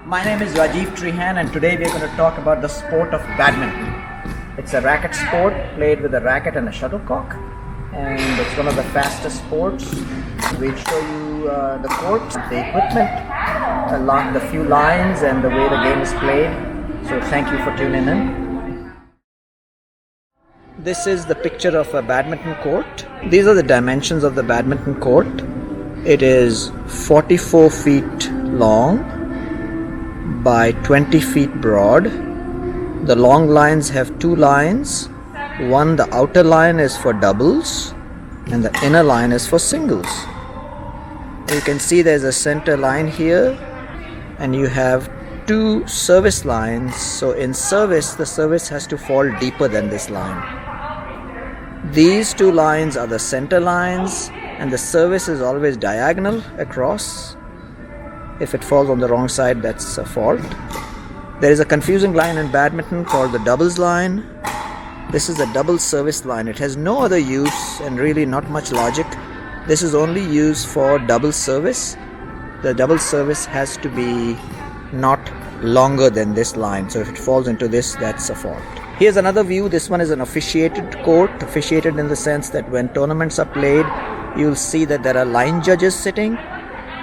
My name is Rajiv Trihan and today we are going to talk about the sport of badminton. It's a racket sport played with a racket and a shuttlecock, and it's one of the fastest sports. We'll show you the court, the equipment, the few lines and the way the game is played. So thank you for tuning in. This is the picture of a badminton court. These are the dimensions of the badminton court. It is 44 feet long by 20 feet broad. The long lines have two lines. One, the outer line is for doubles and the inner line is for singles. You can see there's a center line here and you have two service lines. So in service, the service has to fall deeper than this line. These two lines are the center lines and the service is always diagonal across. If it falls on the wrong side, that's a fault. There is a confusing line in badminton called the doubles line. This is a double service line. It has no other use and really not much logic. This is only used for double service. The double service has to be not longer than this line. So if it falls into this, that's a fault. Here's another view. This one is an officiated court. Officiated in the sense that when tournaments are played, you'll see that there are line judges sitting.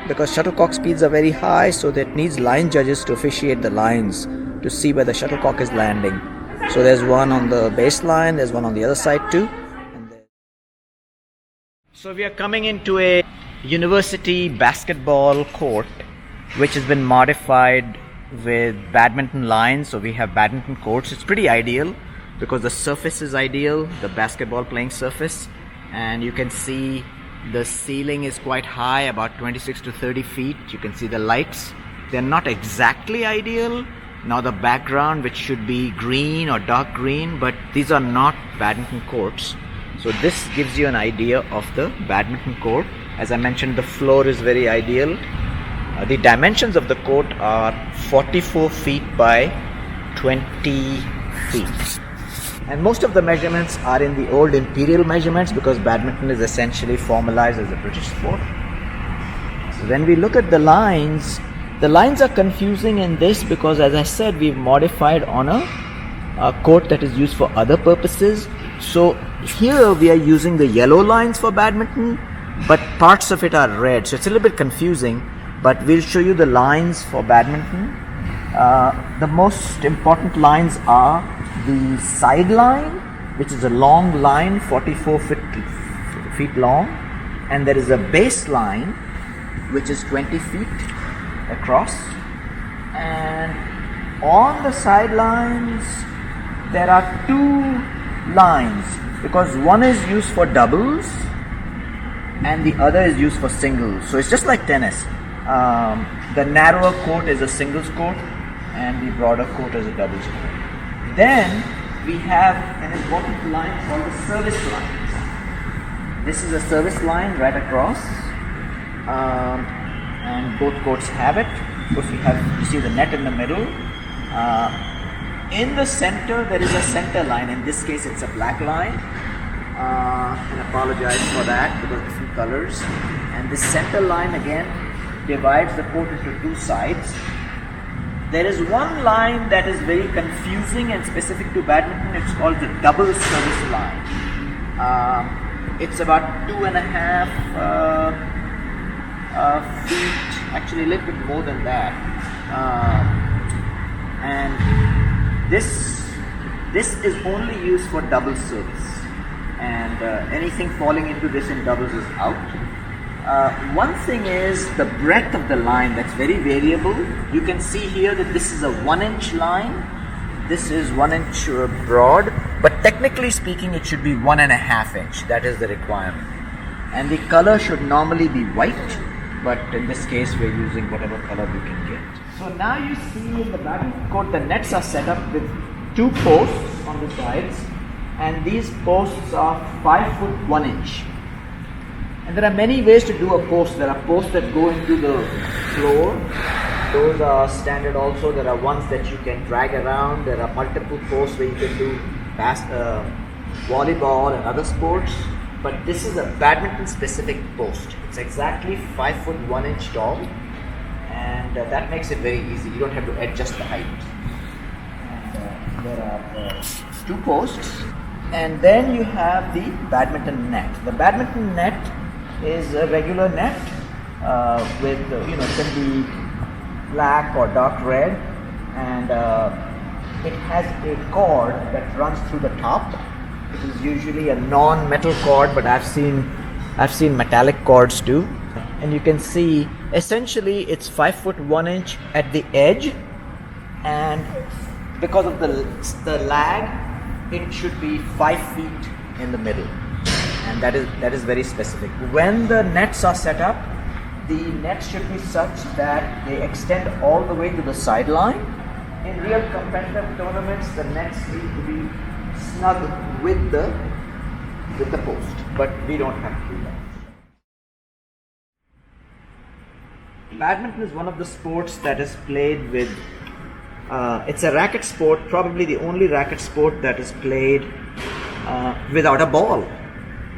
Because shuttlecock speeds are very high, so that needs line judges to officiate the lines to see where the shuttlecock is landing. So there's one on the baseline, there's one on the other side too. So we are coming into a university basketball court which has been modified with badminton lines. So we have badminton courts. It's pretty ideal because the surface is ideal, the basketball playing surface, and you can see the ceiling is quite high, about 26 to 30 feet. You can see the lights. They're not exactly ideal. Now the background, which should be green or dark green, but these are not badminton courts. So this gives you an idea of the badminton court. As I mentioned, the floor is very ideal. The dimensions of the court are 44 feet by 20 feet. And most of the measurements are in the old imperial measurements because badminton is essentially formalized as a British sport. So when we look at the lines are confusing in this because, as I said, we've modified on a court that is used for other purposes. So here we are using the yellow lines for badminton, but parts of it are red. So it's a little bit confusing, but we'll show you the lines for badminton. The most important lines are the side line, which is a long line, 44 feet long, and there is a base line which is 20 feet across, and on the sidelines there are two lines because one is used for doubles and the other is used for singles. So it's just like tennis. The narrower court is a singles court and the broader court is a doubles court. Then we have an important line called the service line. This is a service line right across, and both courts have it. Of course, you see the net in the middle. In the center, there is a center line. In this case, it's a black line. And apologize for that because different colors. And this center line again divides the court into two sides. There is one line that is very confusing and specific to badminton. It's called the double service line. It's about 2.5 feet, actually a little bit more than that. And this is only used for double service. And anything falling into this in doubles is out. One thing is the breadth of the line, that's very variable. You can see here that this is a 1-inch line. This is 1 inch broad, but technically speaking it should be 1.5 inch. That is the requirement. And the color should normally be white, but in this case we're using whatever color we can get. So now you see in the badminton court the nets are set up with two posts on the sides, and these posts are 5 foot 1 inch. And there are many ways to do a post. There are posts that go into the floor. Those are standard also. There are ones that you can drag around. There are multiple posts where you can do volleyball and other sports. But this is a badminton specific post. It's exactly 5 foot 1 inch tall. And that makes it very easy. You don't have to adjust the height. And there are two posts, and then you have the badminton net. The badminton net is a regular net with it can be black or dark red, and it has a cord that runs through the top. It is usually a non-metal cord, but I've seen metallic cords too. And you can see essentially it's 5 foot 1 inch at the edge, and because of the lag, it should be 5 feet in the middle, and that is very specific. When the nets are set up, the nets should be such that they extend all the way to the sideline. In real competitive tournaments, the nets need to be snug with the post, but we don't have to do that. Badminton is one of the sports that is played with, it's a racket sport, probably the only racket sport that is played without a ball.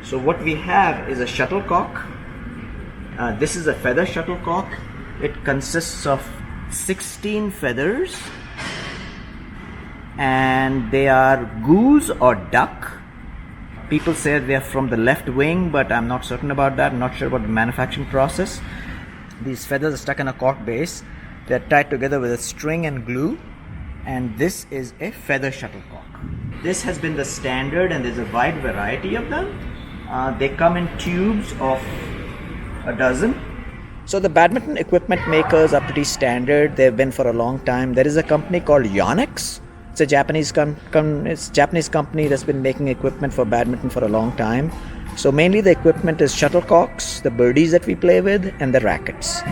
So what we have is a shuttlecock. This is a feather shuttlecock. It consists of 16 feathers, and they are goose or duck. People say they are from the left wing, but I'm not certain about that. I'm not sure about the manufacturing process. These feathers are stuck in a cork base. They're tied together with a string and glue, and this is a feather shuttlecock. This has been the standard, and there's a wide variety of them. They come in tubes of a dozen. So the badminton equipment makers are pretty standard. They've been for a long time. There is a company called Yonex. It's a Japanese company that's been making equipment for badminton for a long time. So mainly the equipment is shuttlecocks, the birdies that we play with, and the rackets.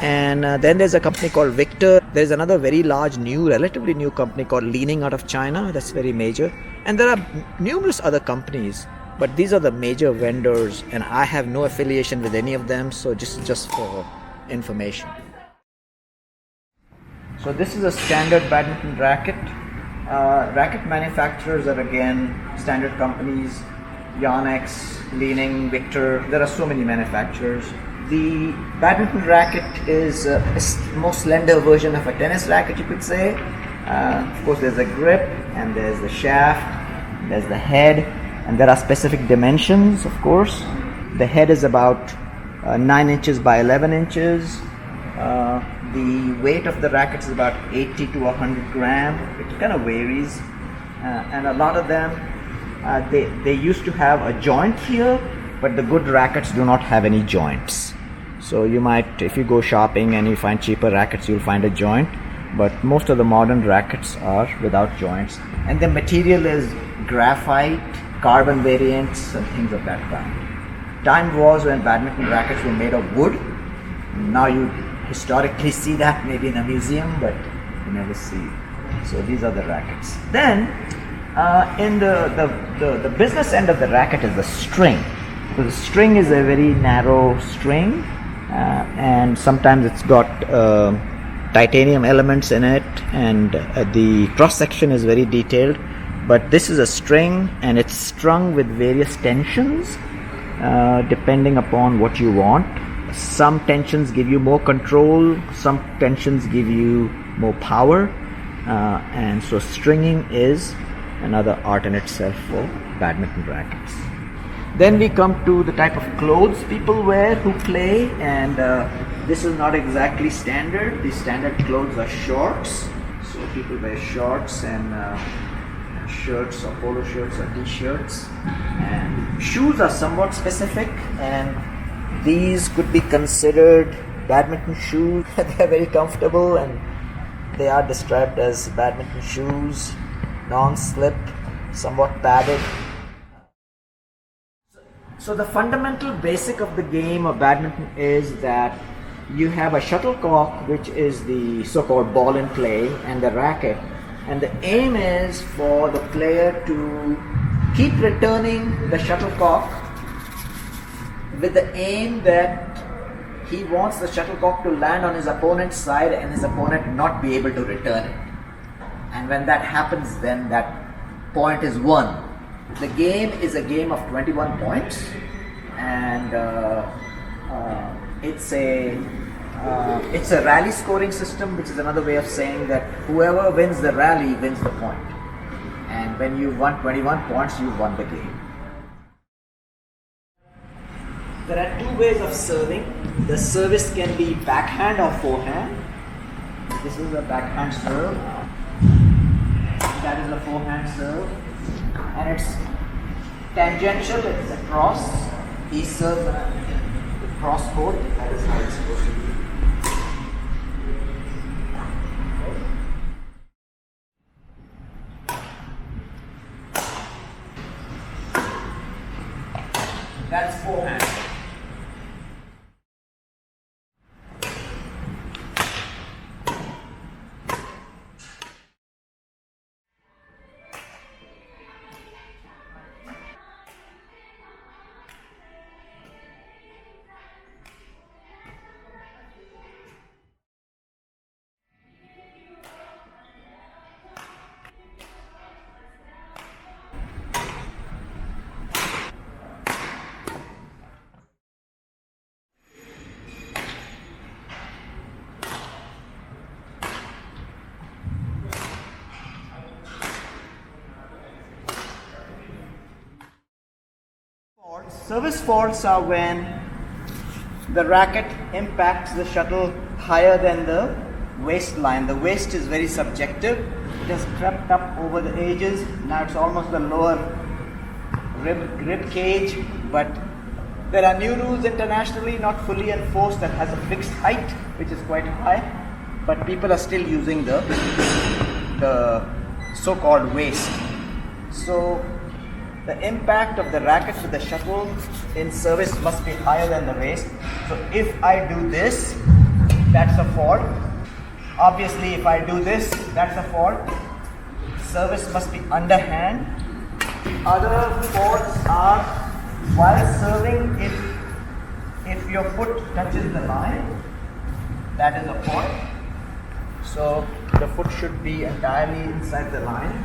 And then there's a company called Victor. There's another very large, relatively new company called Leaning out of China. That's very major. And there are numerous other companies, but these are the major vendors, and I have no affiliation with any of them, so just for information. So this is a standard badminton racket. Racket manufacturers are again standard companies: Yonex, Leaning, Victor. There are so many manufacturers. The badminton racket is a more slender version of a tennis racket, you could say. Of course, there's a grip, and there's the shaft, there's the head, and there are specific dimensions, of course. The head is about 9 inches by 11 inches. The weight of the racket is about 80 to 100 grams. It kind of varies, and a lot of them they used to have a joint here, but the good rackets do not have any joints. So you might, if you go shopping and you find cheaper rackets, you'll find a joint, but most of the modern rackets are without joints, and the material is graphite, carbon variants, and things of that kind. Time was when badminton rackets were made of wood. Now you historically see that maybe in a museum, but you never see. So these are the rackets. Then in the business end of the racket is the string. So the string is a very narrow string, and sometimes it's got titanium elements in it, and the cross section is very detailed. But this is a string, and it's strung with various tensions depending upon what you want. Some tensions give you more control, some tensions give you more power, and so stringing is another art in itself for badminton rackets. Then we come to the type of clothes people wear who play, and this is not exactly standard. The standard clothes are shorts, so people wear shorts and shirts or polo shirts or t-shirts. And shoes are somewhat specific, and these could be considered badminton shoes. They're very comfortable, and they are described as badminton shoes, non-slip, somewhat padded. So the fundamental basic of the game of badminton is that you have a shuttlecock, which is the so-called ball in play, and the racket, and the aim is for the player to keep returning the shuttlecock with the aim that he wants the shuttlecock to land on his opponent's side and his opponent not be able to return it. And when that happens, then that point is won. The game is a game of 21 points, and it's a It's a rally scoring system, which is another way of saying that whoever wins the rally wins the point. And when you won 21 points, you won the game. There are two ways of serving. The service can be backhand or forehand. This is a backhand serve. That is a forehand serve. And it's tangential, it's a cross. He serves the cross court. That is how it's supposed to be. That's forehand. Service faults are when the racket impacts the shuttle higher than the waistline. The waist is very subjective. It has crept up over the edges. Now it's almost the lower rib cage, but there are new rules internationally, not fully enforced, that has a fixed height, which is quite high, but people are still using the so-called waist. So the impact of the racket with the shuttle in service must be higher than the waist. So if I do this, that's a fault. Obviously, if I do this, that's a fault. Service must be underhand. Other faults are while serving, if your foot touches the line, that is a fault. So the foot should be entirely inside the line.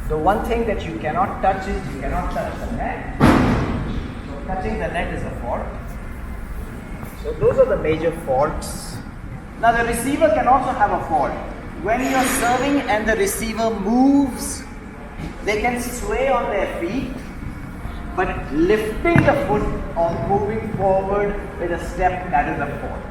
The one thing that you cannot touch is you cannot touch the net. So touching the net is a fault. So those are the major faults. Now the receiver can also have a fault. When you are serving and the receiver moves, they can sway on their feet, but lifting the foot or moving forward with a step, that is a fault.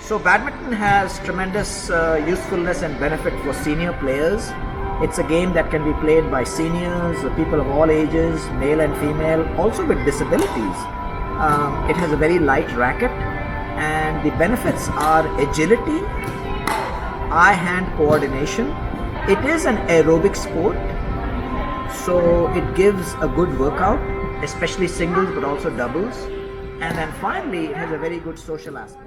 So badminton has tremendous usefulness and benefit for senior players. It's a game that can be played by seniors, people of all ages, male and female, also with disabilities. It has a very light racket, and the benefits are agility, eye-hand coordination. It is an aerobic sport, so it gives a good workout, especially singles but also doubles. And then finally, it has a very good social aspect.